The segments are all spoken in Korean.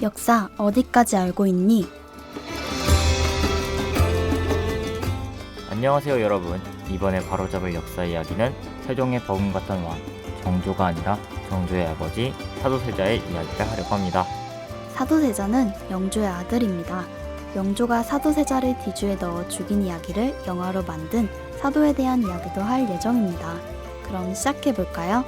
역사 어디까지 알고 있니? 안녕하세요 여러분. 이번에 바로잡을 역사 이야기는 세종의 버금 같은 왕 정조가 아니라 정조의 아버지 사도세자의 이야기를 하려고 합니다. 사도세자는 영조의 아들입니다. 영조가 사도세자를 뒤주에 넣어 죽인 이야기를 영화로 만든 사도에 대한 이야기도 할 예정입니다. 그럼 시작해볼까요?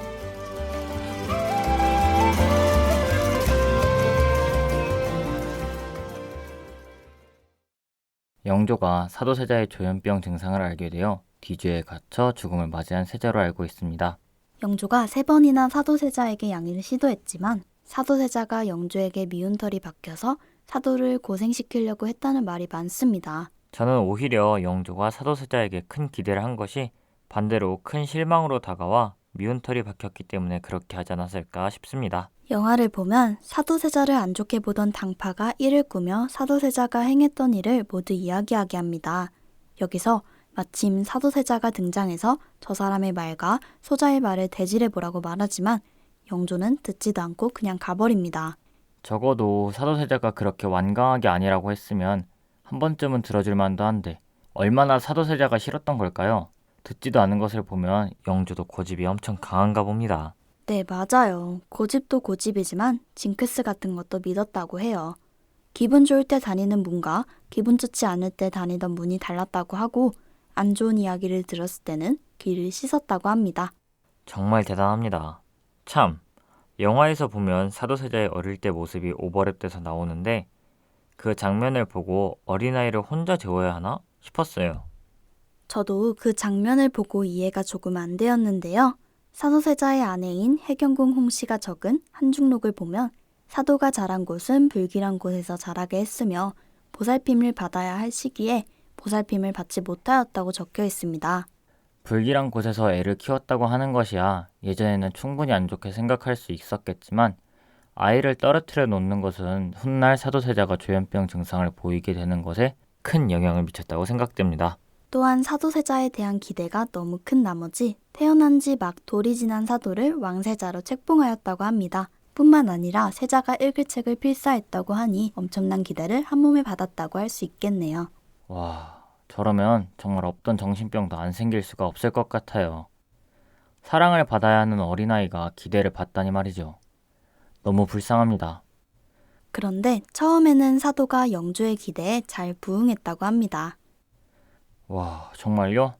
영조가 사도세자의 조현병 증상을 알게 되어 뒤주에 갇혀 죽음을 맞이한 세자로 알고 있습니다. 영조가 3번이나 사도세자에게 양해를 시도했지만 사도세자가 영조에게 미운 털이 박혀서 사도를 고생시키려고 했다는 말이 많습니다. 저는 오히려 영조가 사도세자에게 큰 기대를 한 것이 반대로 큰 실망으로 다가와 미운 털이 박혔기 때문에 그렇게 하지 않았을까 싶습니다. 영화를 보면 사도세자를 안 좋게 보던 당파가 일을 꾸며 사도세자가 행했던 일을 모두 이야기하게 합니다. 여기서 마침 사도세자가 등장해서 저 사람의 말과 소자의 말을 대질해보라고 말하지만 영조는 듣지도 않고 그냥 가버립니다. 적어도 사도세자가 그렇게 완강하게 아니라고 했으면 한 번쯤은 들어줄 만도 한데 얼마나 사도세자가 싫었던 걸까요? 듣지도 않은 것을 보면 영조도 고집이 엄청 강한가 봅니다. 네, 맞아요. 고집도 고집이지만 징크스 같은 것도 믿었다고 해요. 기분 좋을 때 다니는 문과 기분 좋지 않을 때 다니던 문이 달랐다고 하고 안 좋은 이야기를 들었을 때는 귀를 씻었다고 합니다. 정말 대단합니다. 참, 영화에서 보면 사도세자의 어릴 때 모습이 오버랩돼서 나오는데 그 장면을 보고 어린아이를 혼자 재워야 하나 싶었어요. 저도 그 장면을 보고 이해가 조금 안 되었는데요. 사도세자의 아내인 해경궁 홍씨가 적은 한중록을 보면 사도가 자란 곳은 불길한 곳에서 자라게 했으며 보살핌을 받아야 할 시기에 보살핌을 받지 못하였다고 적혀 있습니다. 불길한 곳에서 애를 키웠다고 하는 것이야 예전에는 충분히 안 좋게 생각할 수 있었겠지만 아이를 떨어뜨려 놓는 것은 훗날 사도세자가 조현병 증상을 보이게 되는 것에 큰 영향을 미쳤다고 생각됩니다. 또한 사도세자에 대한 기대가 너무 큰 나머지 태어난 지 막 돌이 지난 사도를 왕세자로 책봉하였다고 합니다. 뿐만 아니라 세자가 읽을 책을 필사했다고 하니 엄청난 기대를 한 몸에 받았다고 할 수 있겠네요. 와, 저러면 정말 없던 정신병도 안 생길 수가 없을 것 같아요. 사랑을 받아야 하는 어린아이가 기대를 받다니 말이죠. 너무 불쌍합니다. 그런데 처음에는 사도가 영조의 기대에 잘 부응했다고 합니다. 와, 정말요?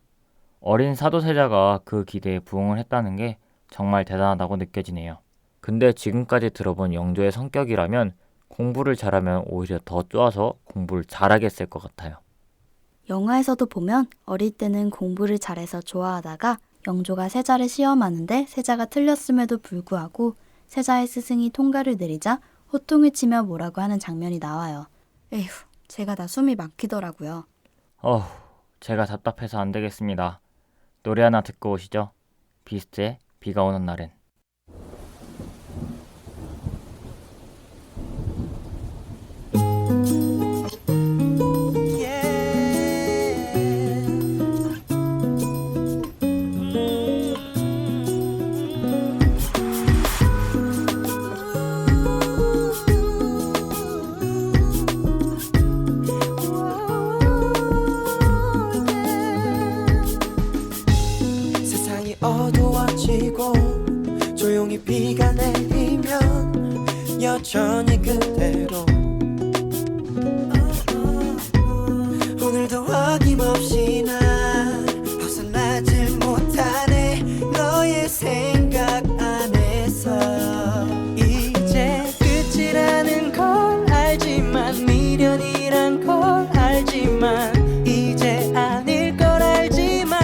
어린 사도세자가 그 기대에 부응을 했다는 게 정말 대단하다고 느껴지네요. 근데 지금까지 들어본 영조의 성격이라면 공부를 잘하면 오히려 더 쪼아서 공부를 잘하게 했을 것 같아요. 영화에서도 보면 어릴 때는 공부를 잘해서 좋아하다가 영조가 세자를 시험하는데 세자가 틀렸음에도 불구하고 세자의 스승이 통과를 내리자 호통을 치며 뭐라고 하는 장면이 나와요. 에휴, 제가 다 숨이 막히더라고요. 제가 답답해서 안 되겠습니다. 노래 하나 듣고 오시죠. 비스트의 비가 오는 날엔. 세상이 어두워지고 조용히 비가 내리면 여전히 그대로 오늘도 어김없이 날 벗어나질 못하네 너의 생각 안에서 이제 끝이라는 걸 알지만 미련이란 걸 알지만 이제 아닐 걸 알지만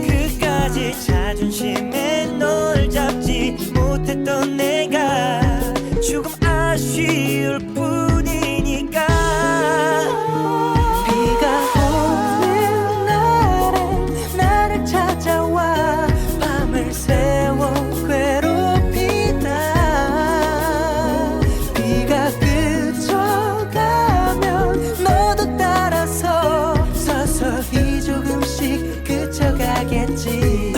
그까지 자존심에 널 잡지 못했던 내가 조금 아쉬울 뿐이니까 비가 오는 날엔 나를 찾아와 밤을 새워 괴롭히다 비가 그쳐가면 너도 따라서 서서히 조금씩 그쳐가겠지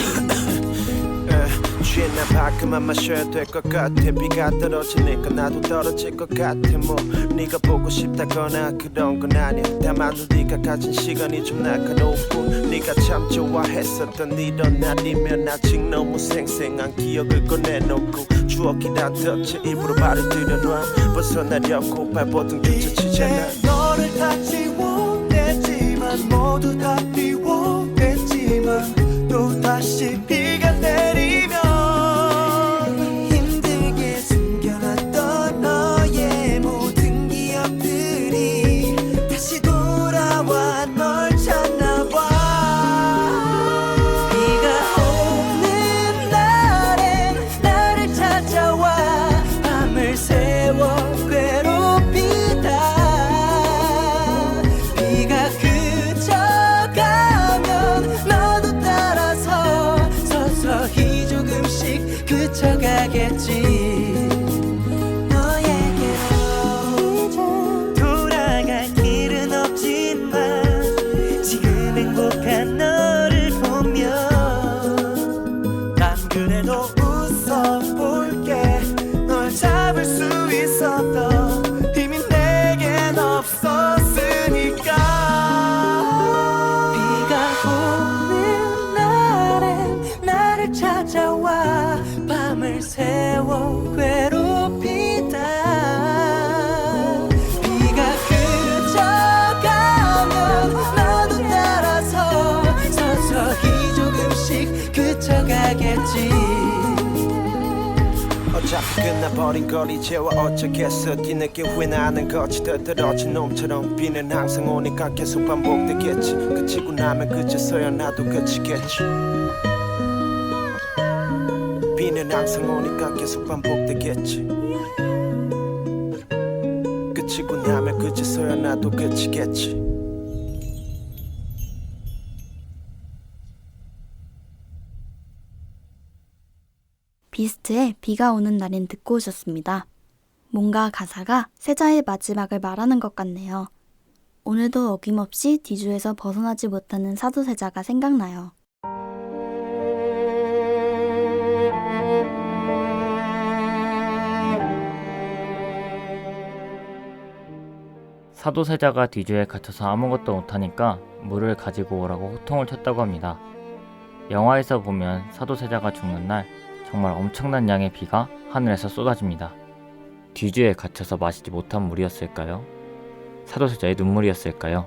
취했나 봐 그만 마셔야 될 것 같아. 비가 떨어지니까 나도 떨어질 것 같아. 뭐 네가 보고 싶다거나 그런 건 아니야. 다만 우리가 가진 시간이 좀 날카로운 뿐. 네가 참 좋아했었던 이런 날이면 아직 너무 생생한 기억을 꺼내놓고 추억이란 덫에 일부러 발을 들여놔. 벗어나려고 발버둥조차 치잖아. 너를 다 지워냈지만 모두 다 비워냈지만 또 다시 비가 내리면 힘들게 숨겨놨던 너의 모든 기억들이 다시 돌아와 널 찾나봐. 비가 오는 날엔 나를 찾아와 밤을 새워 괴롭히다. 비가 그쳐가면 너도 따라서 서서히 조금씩 그쳐가겠지. 너에게로 이제 돌아갈 길은 없지만 지금 행복한 너를 보면 난 그래도 웃어볼게. 널 잡을 수 있었던 힘이 내겐 없었으니까. 비가 오는 날엔 나를 찾아와 밤을 새워 괴롭히다. 비가 그쳐가면 너도 따라서 서서히 조금씩 그쳐가겠지. 어차피 끝나버린 걸 이제와 어쩌겠어. 뒤늦게 후회나는 거지. 떨어진 놈처럼 비는 항상 오니까 계속 반복되겠지. 그치고 나면 그제서야 나도 그치겠지. 비는 항상 오니까 계속 반복되겠지. 그치고 나면 그제서야 나도 그치겠지. 비스트의 비가 오는 날엔 듣고 오셨습니다. 뭔가 가사가 세자의 마지막을 말하는 것 같네요. 오늘도 어김없이 뒤주에서 벗어나지 못하는 사도세자가 생각나요. 사도세자가 뒤주에 갇혀서 아무것도 못하니까 물을 가지고 오라고 호통을 쳤다고 합니다. 영화에서 보면 사도세자가 죽는 날 정말 엄청난 양의 비가 하늘에서 쏟아집니다. 뒤주에 갇혀서 마시지 못한 물이었을까요? 사도세자의 눈물이었을까요?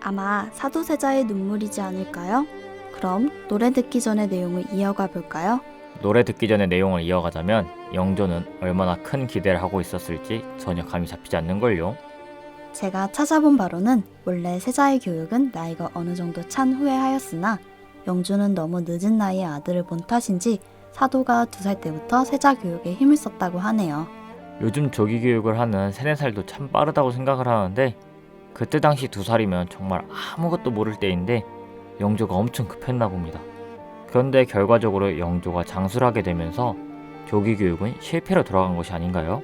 아마 사도세자의 눈물이지 않을까요? 그럼 노래 듣기 전에 내용을 이어가 볼까요? 노래 듣기 전에 내용을 이어가자면 영조는 얼마나 큰 기대를 하고 있었을지 전혀 감이 잡히지 않는걸요. 제가 찾아본 바로는 원래 세자의 교육은 나이가 어느 정도 찬 후에 하였으나 영조는 너무 늦은 나이에 아들을 본 탓인지 사도가 2살 때부터 세자 교육에 힘을 썼다고 하네요. 요즘 조기 교육을 하는 3, 4살도 참 빠르다고 생각을 하는데 그때 당시 2살이면 정말 아무것도 모를 때인데 영조가 엄청 급했나 봅니다. 그런데 결과적으로 영조가 장수를 하게 되면서 조기 교육은 실패로 돌아간 것이 아닌가요?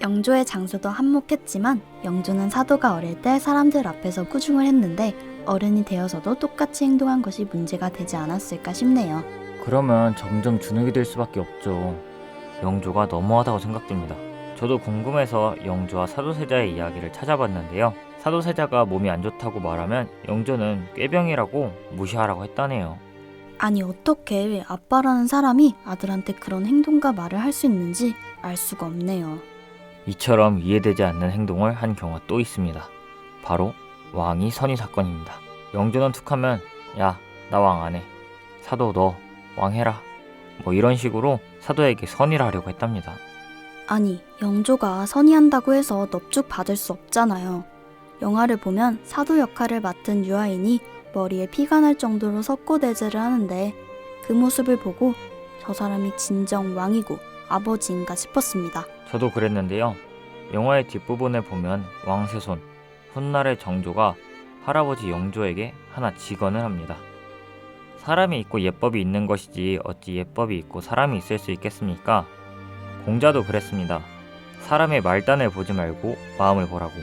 영조의 장수도 한몫했지만 영조는 사도가 어릴 때 사람들 앞에서 꾸중을 했는데 어른이 되어서도 똑같이 행동한 것이 문제가 되지 않았을까 싶네요. 그러면 점점 주눅이 들 수밖에 없죠. 영조가 너무하다고 생각됩니다. 저도 궁금해서 영조와 사도세자의 이야기를 찾아봤는데요. 사도세자가 몸이 안 좋다고 말하면 영조는 꾀병이라고 무시하라고 했다네요. 아니 어떻게 아빠라는 사람이 아들한테 그런 행동과 말을 할 수 있는지 알 수가 없네요. 이처럼 이해되지 않는 행동을 한 경우가 또 있습니다. 바로 왕이 선의 사건입니다. 영조는 툭하면 야, 나 왕 안 해. 사도 너 왕 해라. 뭐 이런 식으로 사도에게 선의를 하려고 했답니다. 아니 영조가 선의한다고 해서 넙죽 받을 수 없잖아요. 영화를 보면 사도 역할을 맡은 유아인이 머리에 피가 날 정도로 석고대죄를 하는데 그 모습을 보고 저 사람이 진정 왕이고 아버지인가 싶었습니다. 저도 그랬는데요. 영화의 뒷부분에 보면 왕세손, 훗날의 정조가 할아버지 영조에게 하나 직언을 합니다. 사람이 있고 예법이 있는 것이지 어찌 예법이 있고 사람이 있을 수 있겠습니까? 공자도 그랬습니다. 사람의 말단을 보지 말고 마음을 보라고.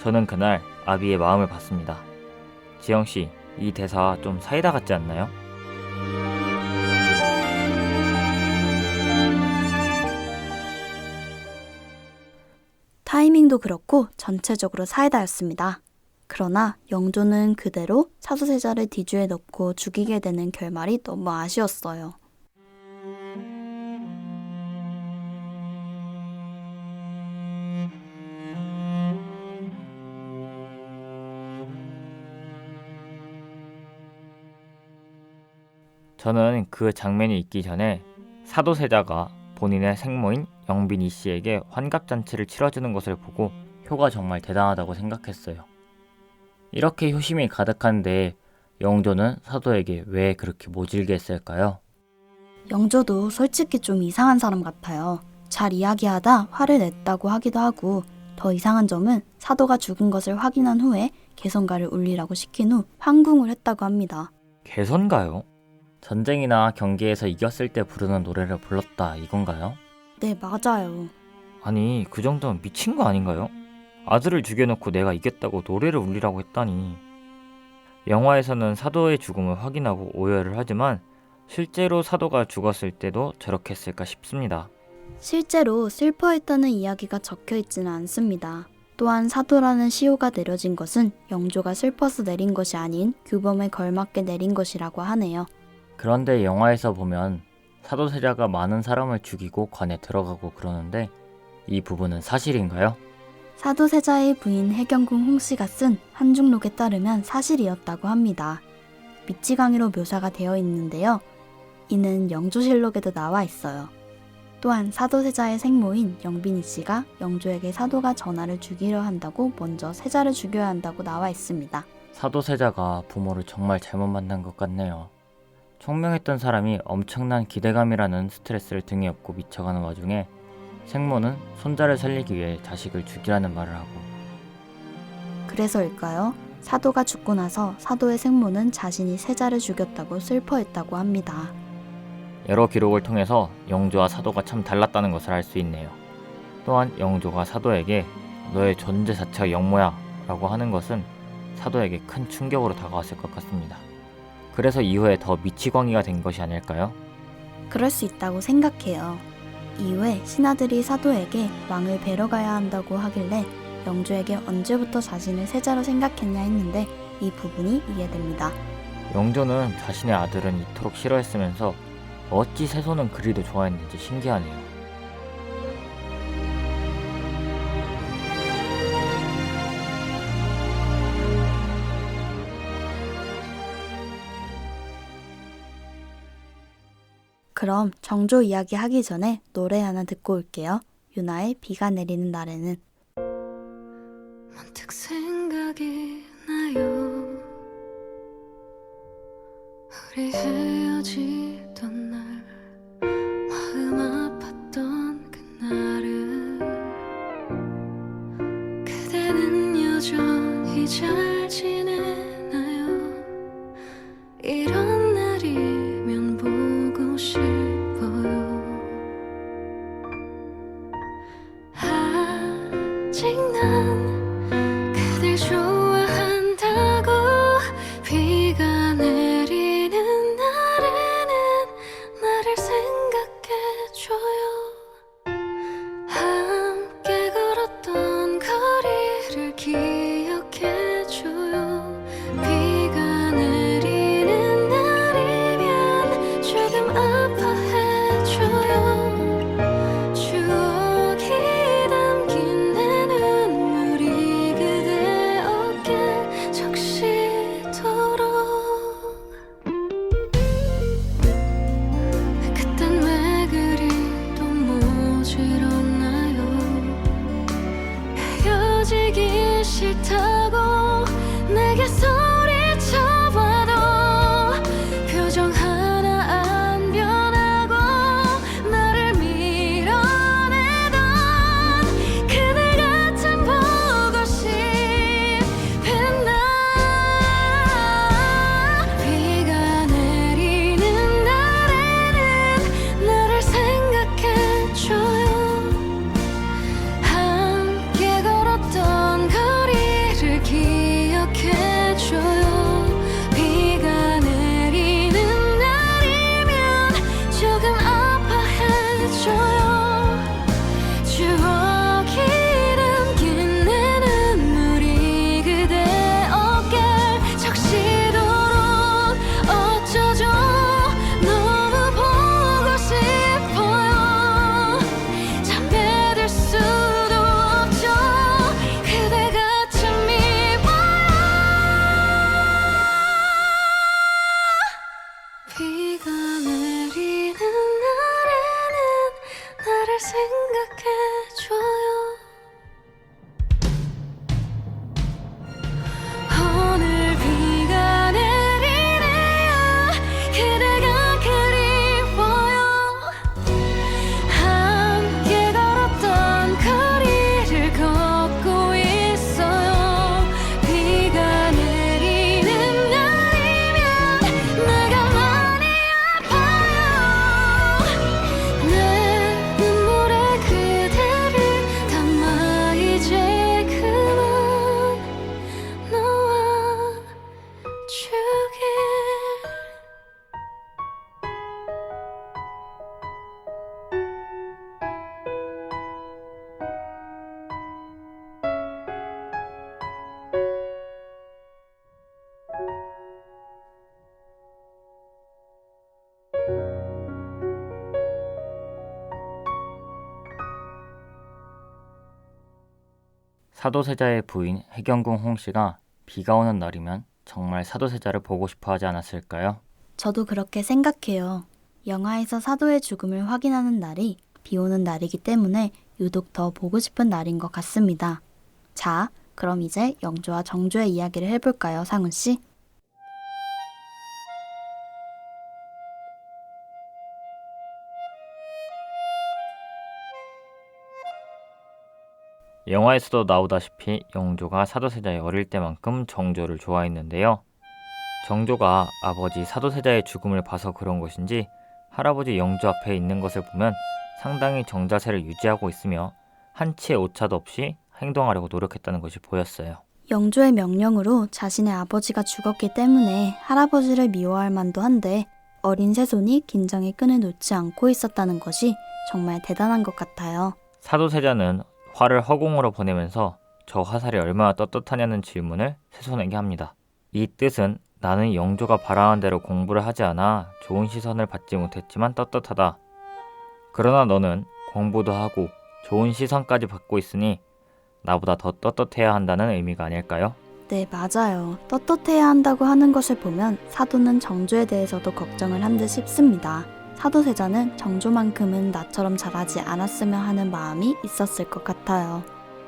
저는 그날 아비의 마음을 봤습니다. 지영씨, 이 대사 좀 사이다 같지 않나요? 타이밍도 그렇고 전체적으로 사이다였습니다. 그러나 영조는 그대로 사도세자를 뒤주에 넣고 죽이게 되는 결말이 너무 아쉬웠어요. 저는 그 장면이 있기 전에 사도세자가 본인의 생모인 영빈이 씨에게 환갑잔치를 치러주는 것을 보고 효가 정말 대단하다고 생각했어요. 이렇게 효심이 가득한데 영조는 사도에게 왜 그렇게 모질게 했을까요? 영조도 솔직히 좀 이상한 사람 같아요. 잘 이야기하다 화를 냈다고 하기도 하고, 더 이상한 점은 사도가 죽은 것을 확인한 후에 개선가를 울리라고 시킨 후 환궁을 했다고 합니다. 개선가요? 전쟁이나 경기에서 이겼을 때 부르는 노래를 불렀다 이건가요? 네, 맞아요. 아니 그 정도면 미친 거 아닌가요? 아들을 죽여놓고 내가 이겼다고 노래를 울리라고 했다니. 영화에서는 사도의 죽음을 확인하고 오열을 하지만 실제로 사도가 죽었을 때도 저렇게 했을까 싶습니다. 실제로 슬퍼했다는 이야기가 적혀 있지는 않습니다. 또한 사도라는 시호가 내려진 것은 영조가 슬퍼서 내린 것이 아닌 규범에 걸맞게 내린 것이라고 하네요. 그런데 영화에서 보면 사도세자가 많은 사람을 죽이고 관에 들어가고 그러는데 이 부분은 사실인가요? 사도세자의 부인 해경궁 홍씨가 쓴 한중록에 따르면 사실이었다고 합니다. 미치광이로 묘사가 되어 있는데요. 이는 영조실록에도 나와 있어요. 또한 사도세자의 생모인 영빈이 씨가 영조에게 사도가 전하를 죽이려 한다고 먼저 세자를 죽여야 한다고 나와 있습니다. 사도세자가 부모를 정말 잘못 만난 것 같네요. 총명했던 사람이 엄청난 기대감이라는 스트레스를 등에 업고 미쳐가는 와중에 생모는 손자를 살리기 위해 자식을 죽이라는 말을 하고, 그래서일까요? 사도가 죽고 나서 사도의 생모는 자신이 세자를 죽였다고 슬퍼했다고 합니다. 여러 기록을 통해서 영조와 사도가 참 달랐다는 것을 알 수 있네요. 또한 영조가 사도에게 너의 존재 자체가 영모야 라고 하는 것은 사도에게 큰 충격으로 다가왔을 것 같습니다. 그래서 이후에 더 미치광이가 된 것이 아닐까요? 그럴 수 있다고 생각해요. 이후에 신하들이 사도에게 왕을 뵈러 가야 한다고 하길래 영조에게 언제부터 자신을 세자로 생각했냐 했는데 이 부분이 이해됩니다. 영조는 자신의 아들은 이토록 싫어했으면서 어찌 세손은 그리도 좋아했는지 신기하네요. 그럼 정조 이야기 하기 전에 노래 하나 듣고 올게요. 유나의 비가 내리는 날에는. 문득 생각이 나요. 우리 헤어지던 날 마음 아팠던 그날은 그대는 여전히 잘 지내나요? 이런 날이면 보고 싶어요. 아직 난 그댈 좋아한다고. 비가 내리는 날에는 생각해줘요. 오늘 비가 내리네요. 그대가 그리워요. 함께 걸었던 거리를 걷고 있어요. 비가 내리는 날이면 내가 많이 아파요. 내 눈물에 그대를 담아 이제 그만 놓아주길. 사도세자의 부인 해경궁 홍씨가 비가 오는 날이면 정말 사도세자를 보고 싶어 하지 않았을까요? 저도 그렇게 생각해요. 영화에서 사도의 죽음을 확인하는 날이 비 오는 날이기 때문에 유독 더 보고 싶은 날인 것 같습니다. 자, 그럼 이제 영조와 정조의 이야기를 해볼까요, 상훈 씨? 영화에서도 나오다시피 영조가 사도세자의 어릴 때만큼 정조를 좋아했는데요. 정조가 아버지 사도세자의 죽음을 봐서 그런 것인지 할아버지 영조 앞에 있는 것을 보면 상당히 정자세를 유지하고 있으며 한치의 오차도 없이 행동하려고 노력했다는 것이 보였어요. 영조의 명령으로 자신의 아버지가 죽었기 때문에 할아버지를 미워할 만도 한데 어린 새손이 긴장의 끈을 놓지 않고 있었다는 것이 정말 대단한 것 같아요. 사도세자는 화를 허공으로 보내면서 저 화살이 얼마나 떳떳하냐는 질문을 새손에게 합니다. 이 뜻은 나는 영조가 바라는 대로 공부를 하지 않아 좋은 시선을 받지 못했지만 떳떳하다. 그러나 너는 공부도 하고 좋은 시선까지 받고 있으니 나보다 더 떳떳해야 한다는 의미가 아닐까요? 네, 맞아요. 떳떳해야 한다고 하는 것을 보면 사도는 정조에 대해서도 걱정을 한 듯 싶습니다. 사도세자는 정조만큼은 나처럼 잘하지 않았으면 하는 마음이 있었을 것 같아요.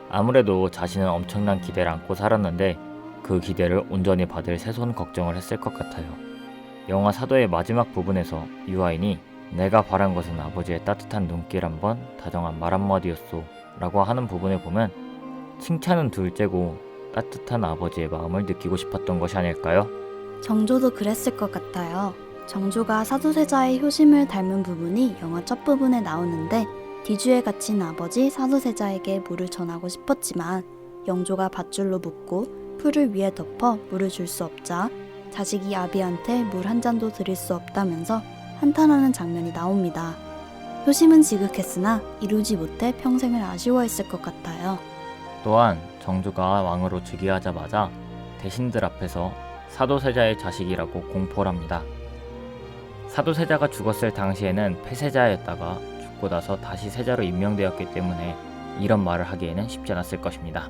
아무래도 자신은 엄청난 기대를 안고 살았는데 그 기대를 온전히 받을 새손 걱정을 했을 것 같아요. 영화 사도의 마지막 부분에서 유아인이 내가 바란 것은 아버지의 따뜻한 눈길 한번 다정한 말 한마디였소 라고 하는 부분을 보면 칭찬은 둘째고 따뜻한 아버지의 마음을 느끼고 싶었던 것이 아닐까요? 정조도 그랬을 것 같아요. 정조가 사도세자의 효심을 닮은 부분이 영화 첫 부분에 나오는데 뒤주에 갇힌 아버지 사도세자에게 물을 전하고 싶었지만 영조가 밧줄로 묶고 풀을 위에 덮어 물을 줄 수 없자 자식이 아비한테 물 한 잔도 드릴 수 없다면서 한탄하는 장면이 나옵니다. 효심은 지극했으나 이루지 못해 평생을 아쉬워했을 것 같아요. 또한 정조가 왕으로 즉위하자마자 대신들 앞에서 사도세자의 자식이라고 공포를 합니다. 사도세자가 죽었을 당시에는 폐세자였다가 죽고 나서 다시 세자로 임명되었기 때문에 이런 말을 하기에는 쉽지 않았을 것입니다.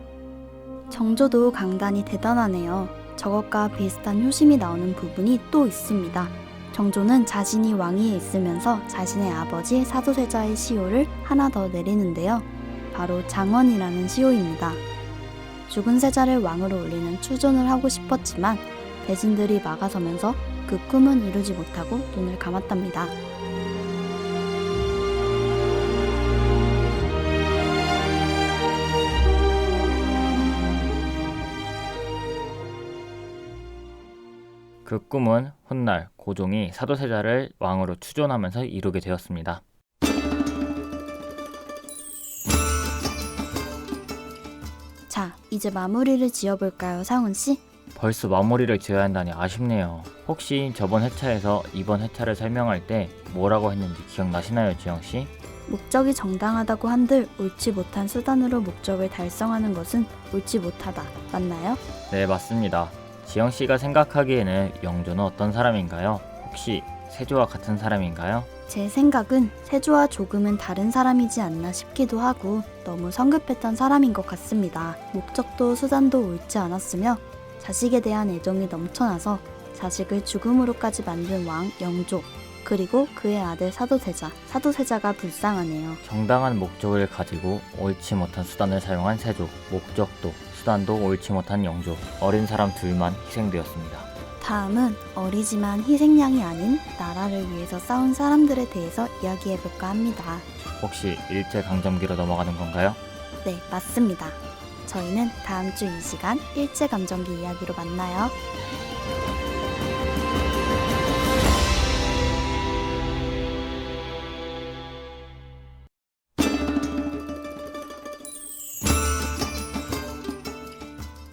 정조도 강단이 대단하네요. 저것과 비슷한 효심이 나오는 부분이 또 있습니다. 정조는 자신이 왕위에 있으면서 자신의 아버지 사도세자의 시호를 하나 더 내리는데요. 바로 장원이라는 시호입니다. 죽은 세자를 왕으로 올리는 추존을 하고 싶었지만 대신들이 막아서면서 그 꿈은 이루지 못하고 눈을 감았답니다. 그 꿈은 훗날 고종이 사도세자를 왕으로 추존하면서 이루게 되었습니다. 자, 이제 마무리를 지어볼까요, 상훈씨? 벌써 마무리를 지어야 한다니 아쉽네요. 혹시 저번 회차에서 이번 회차를 설명할 때 뭐라고 했는지 기억나시나요, 지영씨? 목적이 정당하다고 한들 옳지 못한 수단으로 목적을 달성하는 것은 옳지 못하다. 맞나요? 네, 맞습니다. 지영씨가 생각하기에는 영조는 어떤 사람인가요? 혹시 세조와 같은 사람인가요? 제 생각은 세조와 조금은 다른 사람이지 않나 싶기도 하고 너무 성급했던 사람인 것 같습니다. 목적도 수단도 옳지 않았으며 자식에 대한 애정이 넘쳐나서 자식을 죽음으로까지 만든 왕 영조, 그리고 그의 아들 사도세자. 사도세자가 불쌍하네요. 정당한 목적을 가지고 옳지 못한 수단을 사용한 세조, 목적도, 수단도 옳지 못한 영조, 어린 사람 둘만 희생되었습니다. 다음은 어리지만 희생양이 아닌 나라를 위해서 싸운 사람들에 대해서 이야기해볼까 합니다. 혹시 일제강점기로 넘어가는 건가요? 네, 맞습니다. 저희는 다음 주 이 시간 일제감정기 이야기로 만나요.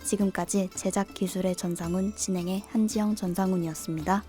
지금까지 제작 기술의 전상훈, 진행의 한지영 전상훈이었습니다.